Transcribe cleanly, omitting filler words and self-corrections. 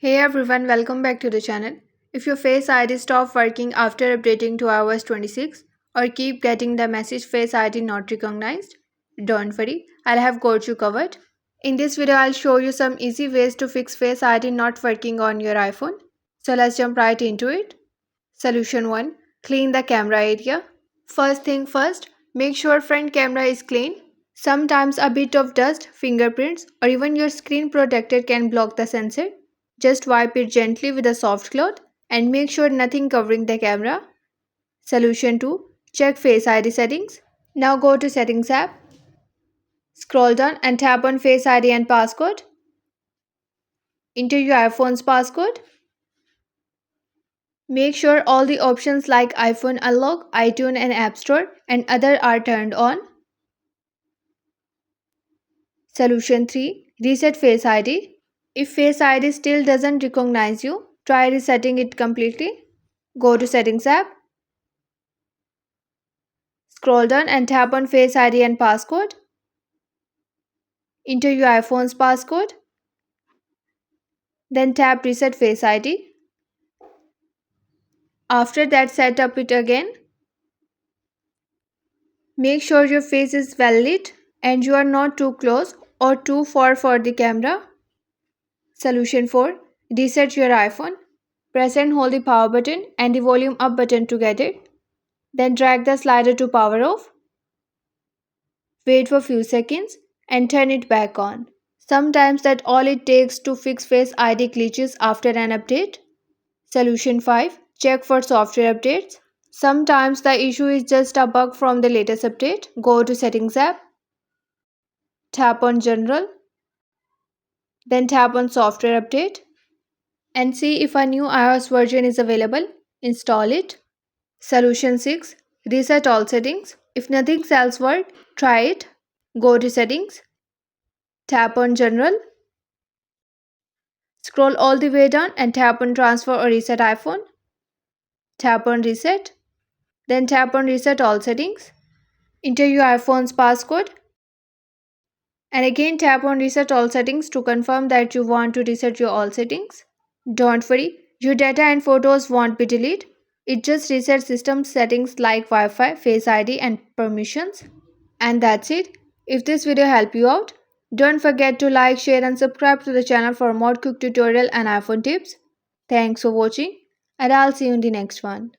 Hey everyone, welcome back to the channel. If your Face ID stopped working after updating to iOS 26 or keep getting the message Face ID not recognized, don't worry, I'll have got you covered. In this video, I'll show you some easy ways to fix Face ID not working on your iPhone. So let's jump right into it. Solution 1. Clean the camera area. First thing first, make sure front camera is clean. Sometimes a bit of dust, fingerprints, or even your screen protector can block the sensor. Just wipe it gently with a soft cloth and make sure nothing covering the camera. Solution 2. Check Face ID settings. Now go to Settings app. Scroll down and tap on Face ID and passcode. Enter your iPhone's passcode. Make sure all the options like iPhone Unlock, iTunes and App Store and other are turned on. Solution 3. Reset Face ID. If Face ID still doesn't recognize you, try resetting it completely. Go to Settings app. Scroll down and tap on Face ID and passcode. Enter your iPhone's passcode. Then tap Reset Face ID. After that, set up it again. Make sure your face is well lit and you are not too close or too far for the camera. Solution 4. Reset your iPhone. Press and hold the power button and the volume up button together. Then drag the slider to power off. Wait for a few seconds and turn it back on. Sometimes that's all it takes to fix Face ID glitches after an update. Solution 5. Check for software updates. Sometimes the issue is just a bug from the latest update. Go to Settings app. Tap on General. Then tap on Software Update. And see if a new iOS version is available. Install it. Solution 6. Reset all settings. If nothing else works, try it. Go to Settings. Tap on General. Scroll all the way down and tap on Transfer or Reset iPhone. Tap on Reset. Then tap on Reset all settings. Enter your iPhone's passcode. And again tap on Reset all settings to confirm that you want to reset your all settings. Don't worry, your data and photos won't be deleted. It just resets system settings like Wi-Fi, Face ID and permissions. And that's it. If this video helped you out, don't forget to like, share and subscribe to the channel for more quick tutorial and iPhone tips. Thanks for watching and I'll see you in the next one.